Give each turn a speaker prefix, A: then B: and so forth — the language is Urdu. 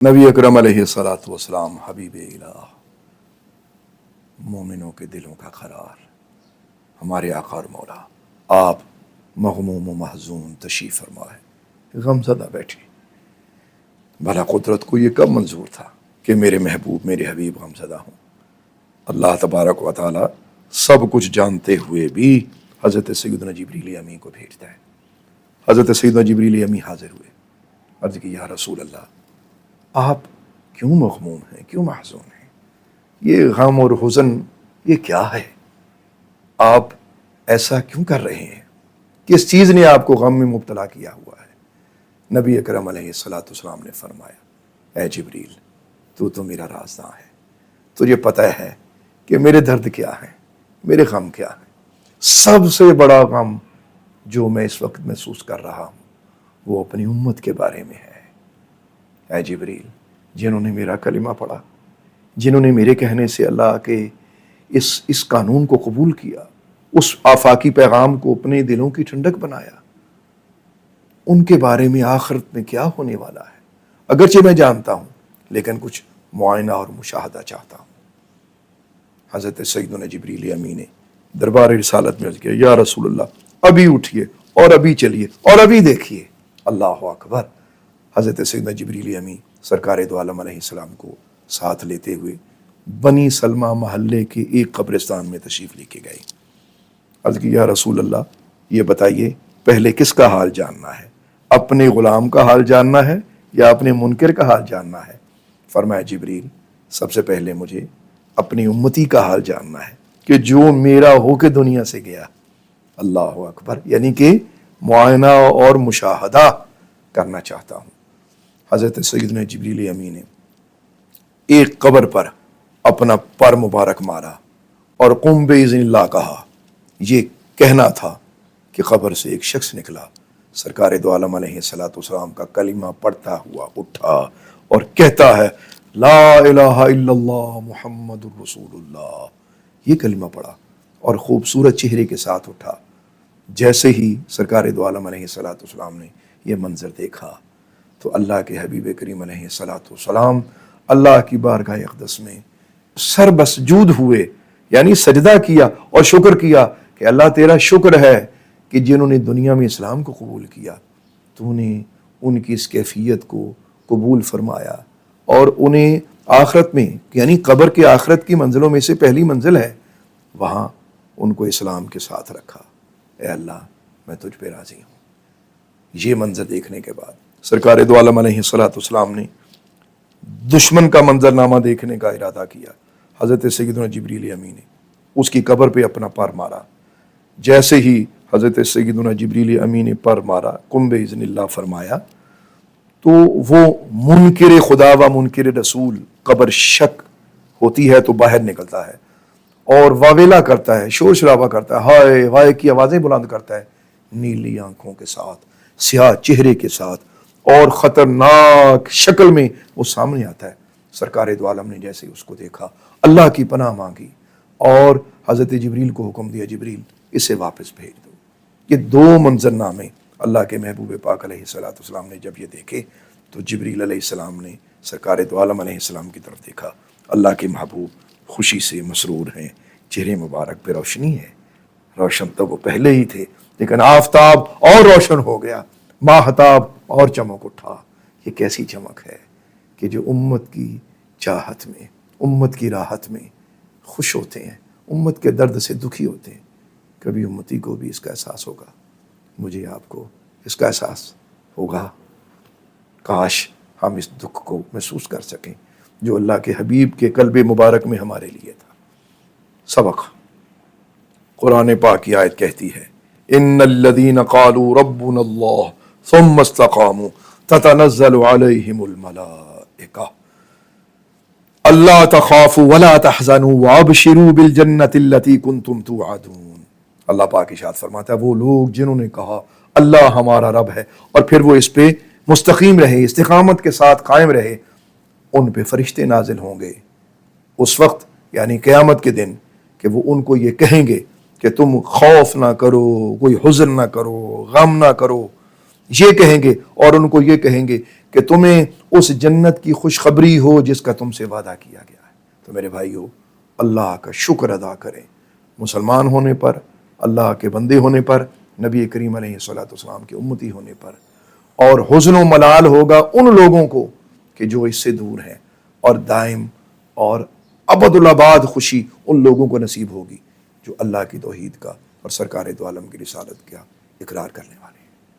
A: نبی اکرم علیہ الصلوۃ والسلام حبیب الہ، مومنوں کے دلوں کا قرار، ہمارے آقا اور مولا، آپ مغموم و محزون تشریف فرما ہے، غم زدہ بیٹھے۔ بھلا قدرت کو یہ کب منظور تھا کہ میرے محبوب، میرے حبیب غم زدہ ہوں؟ اللہ تبارک و تعالی سب کچھ جانتے ہوئے بھی حضرت سیدنا جبریل امین کو بھیجتا ہے۔ حضرت سیدنا جبریل امین حاضر ہوئے، عرض کی یا رسول اللہ، آپ کیوں مغموم ہیں، کیوں محزون ہیں؟ یہ غم اور حزن یہ کیا ہے؟ آپ ایسا کیوں کر رہے ہیں؟ کس چیز نے آپ کو غم میں مبتلا کیا ہوا ہے؟ نبی اکرم علیہ الصلوۃ والسلام نے فرمایا، اے جبریل، تو میرا رازداں ہے، تجھے پتہ ہے کہ میرے درد کیا ہیں، میرے غم کیا ہیں۔ سب سے بڑا غم جو میں اس وقت محسوس کر رہا ہوں وہ اپنی امت کے بارے میں ہے۔ اے جبریل، جنہوں نے میرا کلمہ پڑھا، جنہوں نے میرے کہنے سے اللہ کے اس قانون کو قبول کیا، اس آفاقی پیغام کو اپنے دلوں کی ٹھنڈک بنایا، ان کے بارے میں آخرت میں کیا ہونے والا ہے اگرچہ میں جانتا ہوں، لیکن کچھ معائنہ اور مشاہدہ چاہتا ہوں۔ حضرت سیدنا جبریل امین نے دربار رسالت میں عرض کیا، یا رسول اللہ، ابھی اٹھیے اور ابھی چلیے اور ابھی دیکھیے۔ اللہ اکبر۔ حضرت سیدنا جبریل امین سرکار دو عالم علیہ السلام کو ساتھ لیتے ہوئے بنی سلمہ محلے کے ایک قبرستان میں تشریف لے کے گئے۔ عرض کی یا رسول اللہ، یہ بتائیے پہلے کس کا حال جاننا ہے، اپنے غلام کا حال جاننا ہے یا اپنے منکر کا حال جاننا ہے؟ فرمایا جبریل، سب سے پہلے مجھے اپنی امتی کا حال جاننا ہے کہ جو میرا ہو کے دنیا سے گیا۔ اللہ اکبر، یعنی کہ معائنہ اور مشاہدہ کرنا چاہتا ہوں۔ حضرت سیدنا جبریل امین نے ایک قبر پر اپنا پر مبارک مارا اور قم بإذن اللہ کہا۔ یہ کہنا تھا کہ قبر سے ایک شخص نکلا، سرکار دو عالم علیہ الصلوۃ والسلام کا کلمہ پڑھتا ہوا اٹھا اور کہتا ہے، لا الہ الا اللہ محمد الرسول اللہ۔ یہ کلمہ پڑھا اور خوبصورت چہرے کے ساتھ اٹھا۔ جیسے ہی سرکار دو عالم علیہ الصلوۃ والسلام نے یہ منظر دیکھا تو اللہ کے حبیب کریم علیہ الصلوۃ والسلام اللہ کی بارگاہ اقدس میں سر بسجود ہوئے، یعنی سجدہ کیا اور شکر کیا کہ اللہ تیرا شکر ہے کہ جنہوں نے دنیا میں اسلام کو قبول کیا، تو نے ان کی اس کیفیت کو قبول فرمایا اور انہیں آخرت میں، یعنی قبر کے آخرت کی منزلوں میں سے پہلی منزل ہے، وہاں ان کو اسلام کے ساتھ رکھا۔ اے اللہ، میں تجھ پہ راضی ہوں۔ یہ منظر دیکھنے کے بعد سرکار دو عالم علیہ الصلوۃ والسلام نے دشمن کا منظرنامہ دیکھنے کا ارادہ کیا۔ حضرت سیدنا جبریل امین نے اس کی قبر پہ اپنا پر مارا۔ جیسے ہی حضرت سیدنا جبریل امین نے پر مارا، قم بإذن اللہ فرمایا، تو وہ منکر خدا و منکر رسول، قبر شک ہوتی ہے تو باہر نکلتا ہے اور واویلا کرتا ہے، شور شرابہ کرتا ہے، ہائے ہائے کی آوازیں بلند کرتا ہے، نیلی آنکھوں کے ساتھ، سیاہ چہرے کے ساتھ اور خطرناک شکل میں وہ سامنے آتا ہے۔ سرکار دو عالم نے جیسے اس کو دیکھا، اللہ کی پناہ مانگی اور حضرت جبریل کو حکم دیا، جبریل اسے واپس بھیج دو۔ یہ دو منظرنامے اللہ کے محبوب پاک علیہ الصلوۃ والسلام نے جب یہ دیکھے تو جبریل علیہ السلام نے سرکار دو عالم علیہ السلام کی طرف دیکھا۔ اللہ کے محبوب خوشی سے مسرور ہیں، چہرے مبارک پہ روشنی ہے۔ روشن تو وہ پہلے ہی تھے، لیکن آفتاب اور روشن ہو گیا، ماہتاب اور چمک اٹھا۔ یہ کیسی چمک ہے کہ جو امت کی چاہت میں، امت کی راحت میں خوش ہوتے ہیں، امت کے درد سے دکھی ہوتے ہیں۔ کبھی امتی کو بھی اس کا احساس ہوگا، مجھے آپ کو اس کا احساس ہوگا۔ کاش ہم اس دکھ کو محسوس کر سکیں جو اللہ کے حبیب کے قلب مبارک میں ہمارے لیے تھا۔ سبق قرآن پاک کی آیت کہتی ہے، ان الذین قالوا ربنا اللہ ثم استقاموا تتنزل علیہم الملائکہ اللہ تخافوا ولا تحزنوا وابشروا بالجنۃ التی کنتم توعدون۔ اللہ پاک ارشاد فرماتا ہے، وہ لوگ جنہوں نے کہا اللہ ہمارا رب ہے اور پھر وہ اس پہ مستقیم رہے، استقامت کے ساتھ قائم رہے، ان پہ فرشتے نازل ہوں گے اس وقت، یعنی قیامت کے دن، کہ وہ ان کو یہ کہیں گے کہ تم خوف نہ کرو، کوئی حزن نہ کرو، غم نہ کرو، یہ کہیں گے، اور ان کو یہ کہیں گے کہ تمہیں اس جنت کی خوشخبری ہو جس کا تم سے وعدہ کیا گیا ہے۔ تو میرے بھائیو، اللہ کا شکر ادا کریں، مسلمان ہونے پر، اللہ کے بندے ہونے پر، نبی کریم علیہ الصلوۃ والسلام کے امتی ہونے پر، اور حزن و ملال ہوگا ان لوگوں کو کہ جو اس سے دور ہیں، اور دائم اور ابد الآباد خوشی ان لوگوں کو نصیب ہوگی جو اللہ کی توحید کا اور سرکار دو عالم کی رسالت کا اقرار کرنے والے۔